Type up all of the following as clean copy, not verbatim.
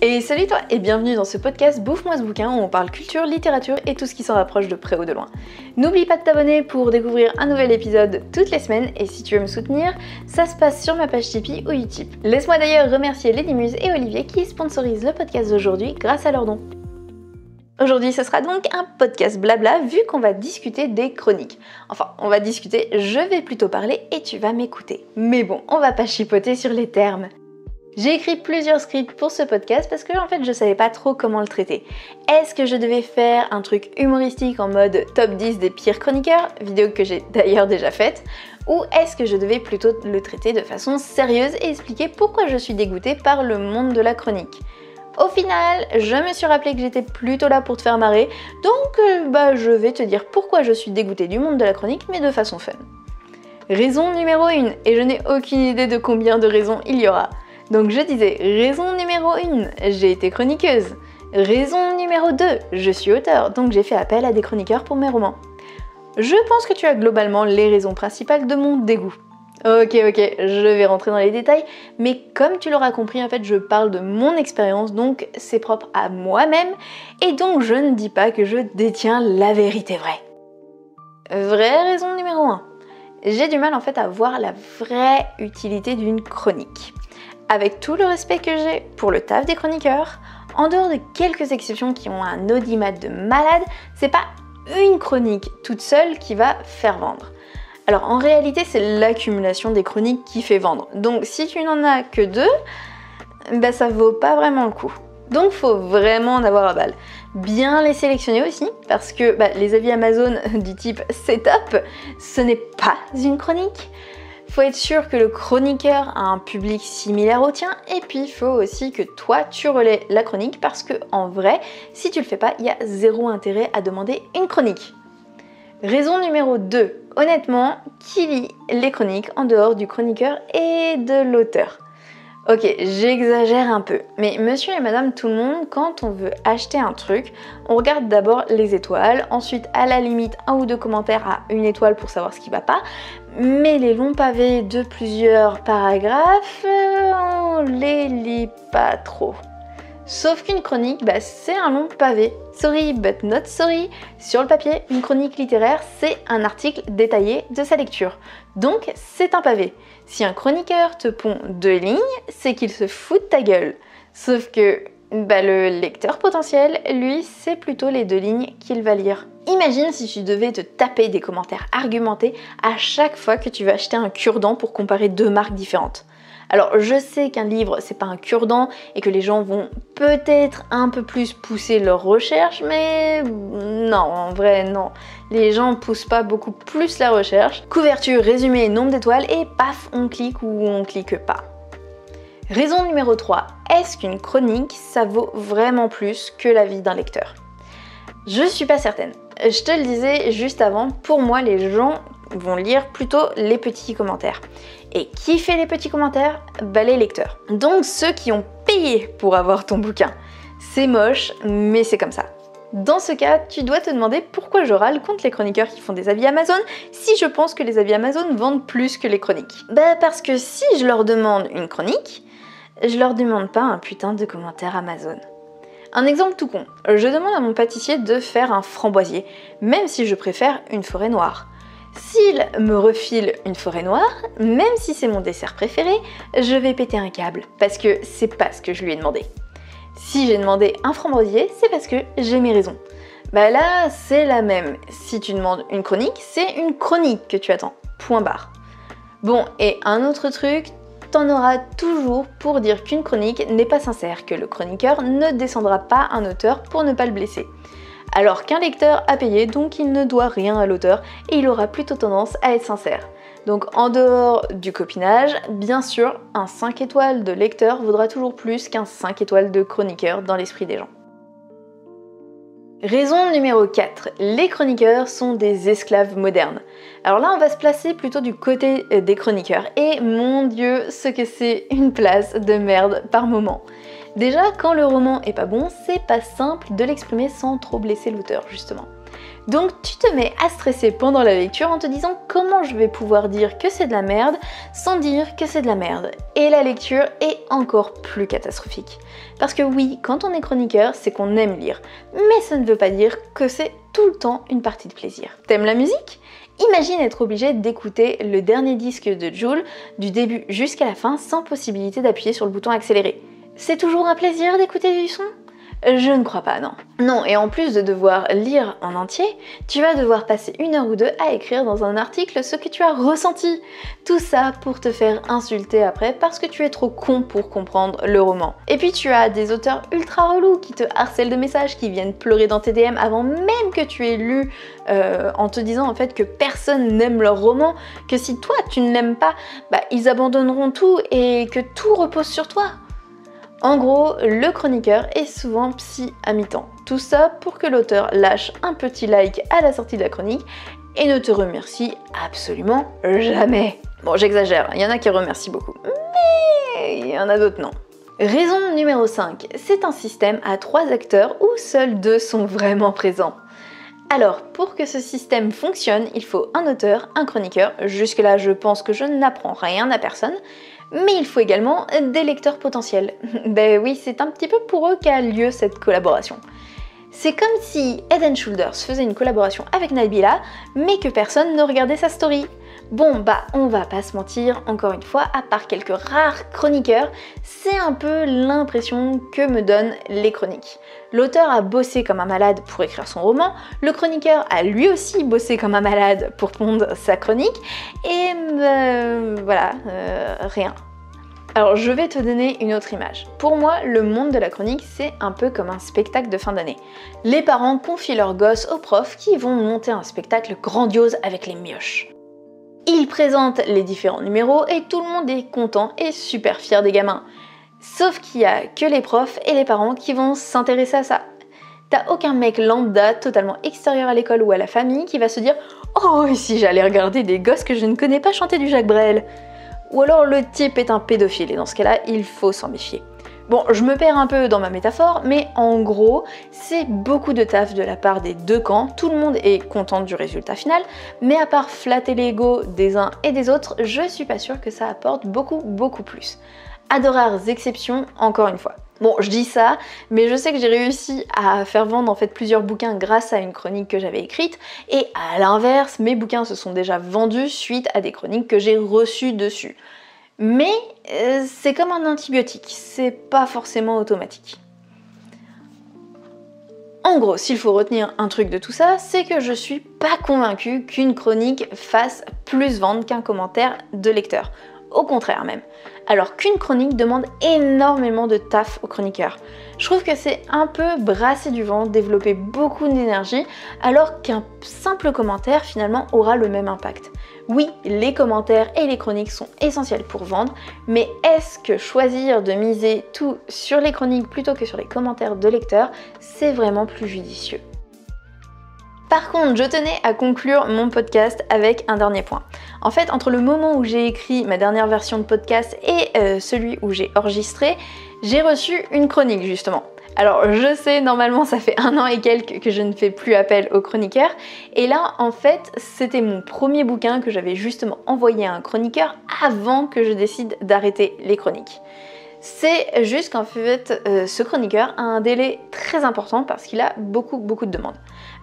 Et salut toi et bienvenue dans ce podcast Bouffe-moi ce bouquin où on parle culture, littérature et tout ce qui s'en rapproche de près ou de loin. N'oublie pas de t'abonner pour découvrir un nouvel épisode toutes les semaines et si tu veux me soutenir, ça se passe sur ma page Tipeee ou Utip. Laisse-moi d'ailleurs remercier Lady Muse et Olivier qui sponsorisent le podcast d'aujourd'hui grâce à leurs dons. Aujourd'hui, ce sera donc un podcast blabla vu qu'on va discuter des chroniques. Enfin, on va discuter, je vais plutôt parler et tu vas m'écouter. Mais bon, on va pas chipoter sur les termes. J'ai écrit plusieurs scripts pour ce podcast parce que en fait je savais pas trop comment le traiter. Est-ce que je devais faire un truc humoristique en mode top 10 des pires chroniqueurs, vidéo que j'ai d'ailleurs déjà faite, ou est-ce que je devais plutôt le traiter de façon sérieuse et expliquer pourquoi je suis dégoûtée par le monde de la chronique. Au final, je me suis rappelé que j'étais plutôt là pour te faire marrer, donc je vais te dire pourquoi je suis dégoûtée du monde de la chronique mais de façon fun. Raison numéro 1, et je n'ai aucune idée de combien de raisons il y aura. Donc je disais, raison numéro 1, j'ai été chroniqueuse. Raison numéro 2, je suis auteure, donc j'ai fait appel à des chroniqueurs pour mes romans. Je pense que tu as globalement les raisons principales de mon dégoût. Ok, je vais rentrer dans les détails, mais comme tu l'auras compris, en fait, je parle de mon expérience, donc c'est propre à moi-même, et donc je ne dis pas que je détiens la vérité vraie. Vraie raison numéro 1. J'ai du mal en fait à voir la vraie utilité d'une chronique. Avec tout le respect que j'ai pour le taf des chroniqueurs, en dehors de quelques exceptions qui ont un audimat de malade, c'est pas une chronique toute seule qui va faire vendre. Alors en réalité, c'est l'accumulation des chroniques qui fait vendre. Donc si tu n'en as que 2, ça vaut pas vraiment le coup. Donc faut vraiment en avoir à balle. Bien les sélectionner aussi, parce que les avis Amazon du type c'est top, ce n'est pas une chronique. Faut être sûr que le chroniqueur a un public similaire au tien et puis il faut aussi que toi tu relais la chronique parce que en vrai, si tu le fais pas, il y a zéro intérêt à demander une chronique. Raison numéro 2, honnêtement, qui lit les chroniques en dehors du chroniqueur et de l'auteur? Ok, j'exagère un peu, mais monsieur et madame tout le monde, quand on veut acheter un truc, on regarde d'abord les étoiles, ensuite à la limite 1 ou 2 commentaires à 1 étoile pour savoir ce qui va pas, mais les longs pavés de plusieurs paragraphes, on les lit pas trop. Sauf qu'une chronique, c'est un long pavé. Sorry but not sorry. Sur le papier, une chronique littéraire, c'est un article détaillé de sa lecture. Donc, c'est un pavé. Si un chroniqueur te pond 2 lignes, c'est qu'il se fout de ta gueule. Sauf que le lecteur potentiel, lui, c'est plutôt les 2 lignes qu'il va lire. Imagine si tu devais te taper des commentaires argumentés à chaque fois que tu vas acheter un cure-dent pour comparer 2 marques différentes. Alors je sais qu'un livre c'est pas un cure-dent et que les gens vont peut-être un peu plus pousser leurs recherches, mais non, en vrai non. Les gens poussent pas beaucoup plus la recherche. Couverture, résumé, nombre d'étoiles et paf, on clique ou on clique pas. Raison numéro 3, est-ce qu'une chronique ça vaut vraiment plus que l'avis d'un lecteur? Je suis pas certaine. Je te le disais juste avant, pour moi les gens vont lire plutôt les petits commentaires. Et qui fait les petits commentaires? Les lecteurs. Donc ceux qui ont payé pour avoir ton bouquin. C'est moche, mais c'est comme ça. Dans ce cas, tu dois te demander pourquoi je râle contre les chroniqueurs qui font des avis Amazon si je pense que les avis Amazon vendent plus que les chroniques. Parce que si je leur demande une chronique, je leur demande pas un putain de commentaire Amazon. Un exemple tout con, je demande à mon pâtissier de faire un framboisier, même si je préfère une forêt noire. S'il me refile une forêt noire, même si c'est mon dessert préféré, je vais péter un câble, parce que c'est pas ce que je lui ai demandé. Si j'ai demandé un framboisier, c'est parce que j'ai mes raisons. Là, c'est la même. Si tu demandes une chronique, c'est une chronique que tu attends. Point barre. Bon, et un autre truc, t'en auras toujours pour dire qu'une chronique n'est pas sincère, que le chroniqueur ne descendra pas un auteur pour ne pas le blesser. Alors qu'un lecteur a payé, donc il ne doit rien à l'auteur et il aura plutôt tendance à être sincère. Donc en dehors du copinage, bien sûr, un 5 étoiles de lecteur vaudra toujours plus qu'un 5 étoiles de chroniqueur dans l'esprit des gens. Raison numéro 4, les chroniqueurs sont des esclaves modernes. Alors là, on va se placer plutôt du côté des chroniqueurs et mon Dieu, ce que c'est une place de merde par moment. Déjà, quand le roman est pas bon, c'est pas simple de l'exprimer sans trop blesser l'auteur, justement. Donc tu te mets à stresser pendant la lecture en te disant comment je vais pouvoir dire que c'est de la merde sans dire que c'est de la merde. Et la lecture est encore plus catastrophique. Parce que oui, quand on est chroniqueur, c'est qu'on aime lire. Mais ça ne veut pas dire que c'est tout le temps une partie de plaisir. T'aimes la musique ? Imagine être obligé d'écouter le dernier disque de Jul du début jusqu'à la fin sans possibilité d'appuyer sur le bouton accéléré. C'est toujours un plaisir d'écouter du son ? Je ne crois pas, non. Non, et en plus de devoir lire en entier, tu vas devoir passer 1 heure ou 2 à écrire dans un article ce que tu as ressenti. Tout ça pour te faire insulter après parce que tu es trop con pour comprendre le roman. Et puis tu as des auteurs ultra relous qui te harcèlent de messages, qui viennent pleurer dans tes DM avant même que tu aies lu en te disant en fait que personne n'aime leur roman, que si toi tu ne l'aimes pas, ils abandonneront tout et que tout repose sur toi. En gros, le chroniqueur est souvent psy à mi-temps. Tout ça pour que l'auteur lâche un petit like à la sortie de la chronique et ne te remercie absolument jamais. Bon, j'exagère, il y en a qui remercient beaucoup, mais il y en a d'autres non. Raison numéro 5, c'est un système à 3 acteurs où seuls 2 sont vraiment présents. Alors, pour que ce système fonctionne, il faut un auteur, un chroniqueur. Jusque-là, je pense que je n'apprends rien à personne. Mais il faut également des lecteurs potentiels. Ben oui, c'est un petit peu pour eux qu'a lieu cette collaboration. C'est comme si Head & Shoulders faisait une collaboration avec Nabila, mais que personne ne regardait sa story. Bon, on va pas se mentir, encore une fois, à part quelques rares chroniqueurs, c'est un peu l'impression que me donnent les chroniques. L'auteur a bossé comme un malade pour écrire son roman, le chroniqueur a lui aussi bossé comme un malade pour pondre sa chronique, et rien. Alors je vais te donner une autre image. Pour moi, le monde de la chronique, c'est un peu comme un spectacle de fin d'année. Les parents confient leurs gosses aux profs qui vont monter un spectacle grandiose avec les mioches. Ils présentent les différents numéros et tout le monde est content et super fier des gamins. Sauf qu'il y a que les profs et les parents qui vont s'intéresser à ça. T'as aucun mec lambda totalement extérieur à l'école ou à la famille qui va se dire « Oh, et si j'allais regarder des gosses que je ne connais pas chanter du Jacques Brel ?» Ou alors le type est un pédophile et dans ce cas-là, il faut s'en méfier. Bon, je me perds un peu dans ma métaphore, mais en gros, c'est beaucoup de taf de la part des 2 camps, tout le monde est content du résultat final, mais à part flatter l'ego des uns et des autres, je suis pas sûre que ça apporte beaucoup plus. À de rares exceptions, encore une fois. Bon, je dis ça, mais je sais que j'ai réussi à faire vendre en fait plusieurs bouquins grâce à une chronique que j'avais écrite, et à l'inverse, mes bouquins se sont déjà vendus suite à des chroniques que j'ai reçues dessus. Mais c'est comme un antibiotique, c'est pas forcément automatique. En gros, s'il faut retenir un truc de tout ça, c'est que je suis pas convaincue qu'une chronique fasse plus vendre qu'un commentaire de lecteur. Au contraire même. Alors qu'une chronique demande énormément de taf aux chroniqueurs. Je trouve que c'est un peu brasser du vent, développer beaucoup d'énergie, alors qu'un simple commentaire finalement aura le même impact. Oui, les commentaires et les chroniques sont essentiels pour vendre, mais est-ce que choisir de miser tout sur les chroniques plutôt que sur les commentaires de lecteurs, c'est vraiment plus judicieux ? Par contre, je tenais à conclure mon podcast avec un dernier point. En fait, entre le moment où j'ai écrit ma dernière version de podcast et celui où j'ai enregistré, j'ai reçu une chronique justement. Alors je sais, normalement ça fait 1 an et quelques que je ne fais plus appel aux chroniqueurs, et là en fait c'était mon premier bouquin que j'avais justement envoyé à un chroniqueur avant que je décide d'arrêter les chroniques. C'est juste qu'en fait, ce chroniqueur a un délai très important parce qu'il a beaucoup de demandes.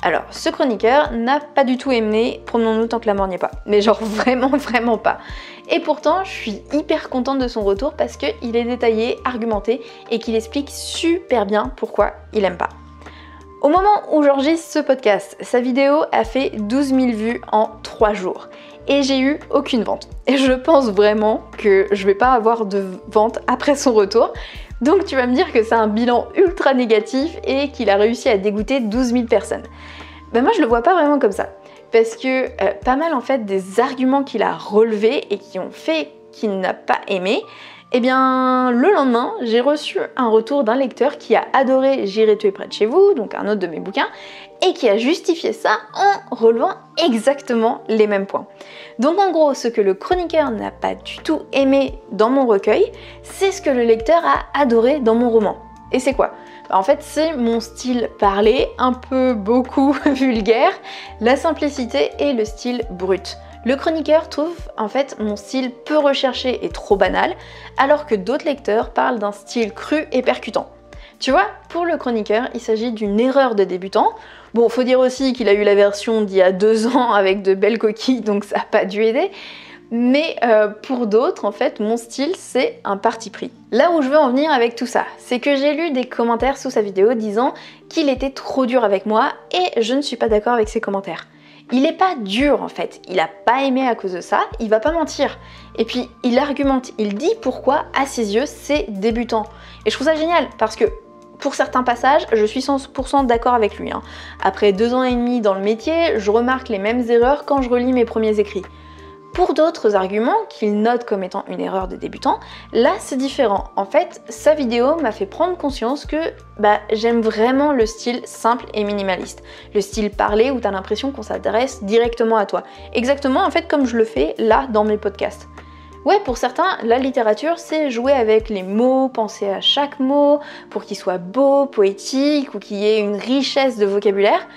Alors, ce chroniqueur n'a pas du tout aimé Promenons-nous tant que la mort n'y est pas. Mais genre vraiment pas. Et pourtant, je suis hyper contente de son retour parce qu'il est détaillé, argumenté et qu'il explique super bien pourquoi il aime pas. Au moment où j'enregistre ce podcast, sa vidéo a fait 12 000 vues en 3 jours. Et j'ai eu aucune vente. Et je pense vraiment que je vais pas avoir de vente après son retour. Donc tu vas me dire que c'est un bilan ultra négatif et qu'il a réussi à dégoûter 12 000 personnes. Ben moi je le vois pas vraiment comme ça. Parce que pas mal en fait des arguments qu'il a relevés et qui ont fait qu'il n'a pas aimé, eh bien le lendemain j'ai reçu un retour d'un lecteur qui a adoré J'irai tuer près de chez vous, donc un autre de mes bouquins, et qui a justifié ça en relevant exactement les mêmes points. Donc en gros, ce que le chroniqueur n'a pas du tout aimé dans mon recueil, c'est ce que le lecteur a adoré dans mon roman. Et c'est quoi ? En fait, c'est mon style parlé, un peu beaucoup vulgaire, la simplicité et le style brut. Le chroniqueur trouve en fait mon style peu recherché et trop banal, alors que d'autres lecteurs parlent d'un style cru et percutant. Tu vois, pour le chroniqueur, il s'agit d'une erreur de débutant. Bon, faut dire aussi qu'il a eu la version d'il y a 2 ans avec de belles coquilles, donc ça n'a pas dû aider. Mais pour d'autres, en fait, mon style, c'est un parti pris. Là où je veux en venir avec tout ça, c'est que j'ai lu des commentaires sous sa vidéo disant qu'il était trop dur avec moi et je ne suis pas d'accord avec ces commentaires. Il est pas dur en fait, il a pas aimé à cause de ça, il va pas mentir. Et puis il argumente, il dit pourquoi à ses yeux c'est débutant. Et je trouve ça génial parce que pour certains passages, je suis 100% d'accord avec lui. Après 2 ans et demi dans le métier, je remarque les mêmes erreurs quand je relis mes premiers écrits. Pour d'autres arguments, qu'il note comme étant une erreur de débutant, là c'est différent. En fait, sa vidéo m'a fait prendre conscience que j'aime vraiment le style simple et minimaliste. Le style parlé où t'as l'impression qu'on s'adresse directement à toi. Exactement en fait comme je le fais là dans mes podcasts. Ouais, pour certains, la littérature, c'est jouer avec les mots, penser à chaque mot pour qu'il soit beau, poétique ou qu'il y ait une richesse de vocabulaire.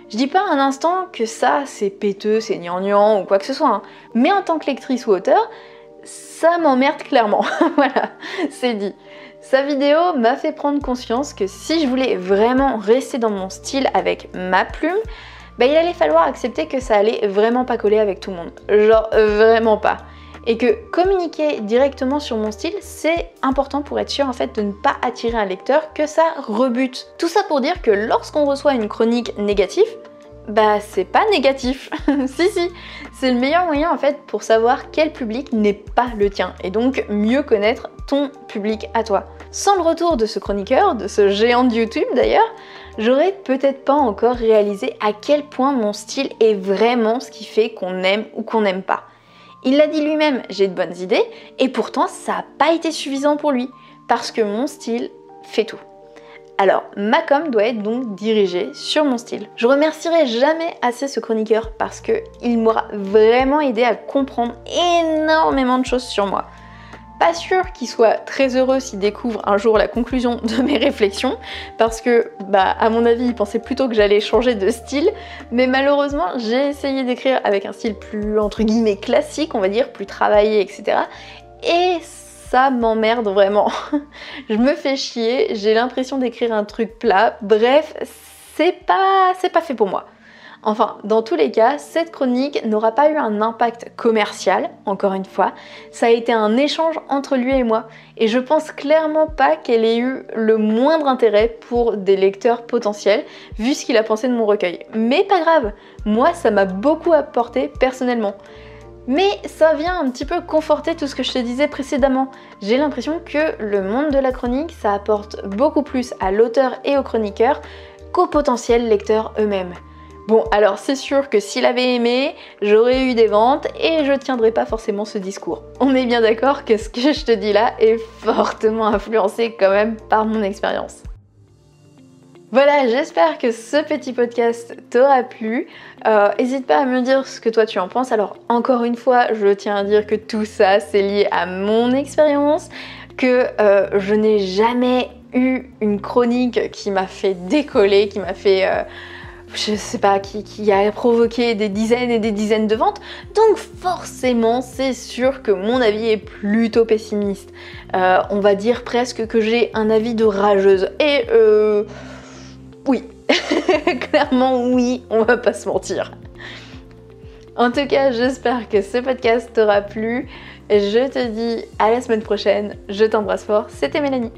Je dis pas un instant que ça, c'est péteux, c'est gnangnan ou quoi que ce soit, mais en tant que lectrice ou auteur, ça m'emmerde clairement. Voilà, c'est dit. Sa vidéo m'a fait prendre conscience que si je voulais vraiment rester dans mon style avec ma plume, il allait falloir accepter que ça allait vraiment pas coller avec tout le monde. Genre vraiment pas. Et que communiquer directement sur mon style, c'est important pour être sûr en fait de ne pas attirer un lecteur, que ça rebute. Tout ça pour dire que lorsqu'on reçoit une chronique négative, c'est pas négatif. Si, c'est le meilleur moyen en fait pour savoir quel public n'est pas le tien et donc mieux connaître ton public à toi. Sans le retour de ce chroniqueur, de ce géant de YouTube d'ailleurs, j'aurais peut-être pas encore réalisé à quel point mon style est vraiment ce qui fait qu'on aime ou qu'on n'aime pas. Il l'a dit lui-même, j'ai de bonnes idées, et pourtant ça n'a pas été suffisant pour lui, parce que mon style fait tout. Alors, ma com doit être donc dirigée sur mon style. Je remercierai jamais assez ce chroniqueur parce qu'il m'aura vraiment aidé à comprendre énormément de choses sur moi. Pas sûr qu'il soit très heureux s'il découvre un jour la conclusion de mes réflexions, parce que, à mon avis, il pensait plutôt que j'allais changer de style, mais malheureusement, j'ai essayé d'écrire avec un style plus, entre guillemets, classique, on va dire, plus travaillé, etc. Et ça m'emmerde vraiment. Je me fais chier, j'ai l'impression d'écrire un truc plat, bref, c'est pas fait pour moi. Enfin, dans tous les cas, cette chronique n'aura pas eu un impact commercial, encore une fois, ça a été un échange entre lui et moi, et je pense clairement pas qu'elle ait eu le moindre intérêt pour des lecteurs potentiels, vu ce qu'il a pensé de mon recueil. Mais pas grave, moi ça m'a beaucoup apporté personnellement. Mais ça vient un petit peu conforter tout ce que je te disais précédemment. J'ai l'impression que le monde de la chronique, ça apporte beaucoup plus à l'auteur et aux chroniqueurs qu'aux potentiels lecteurs eux-mêmes. Bon, alors c'est sûr que s'il avait aimé, j'aurais eu des ventes et je tiendrais pas forcément ce discours. On est bien d'accord que ce que je te dis là est fortement influencé quand même par mon expérience. Voilà, j'espère que ce petit podcast t'aura plu. N'hésite pas à me dire ce que toi tu en penses. Alors encore une fois, je tiens à dire que tout ça c'est lié à mon expérience, que je n'ai jamais eu une chronique qui m'a fait décoller, qui m'a fait... je sais pas, qui a provoqué des dizaines et des dizaines de ventes. Donc forcément, c'est sûr que mon avis est plutôt pessimiste. On va dire presque que j'ai un avis de rageuse. Et oui, clairement oui, on va pas se mentir. En tout cas, j'espère que ce podcast t'aura plu. Je te dis à la semaine prochaine. Je t'embrasse fort. C'était Mélanie.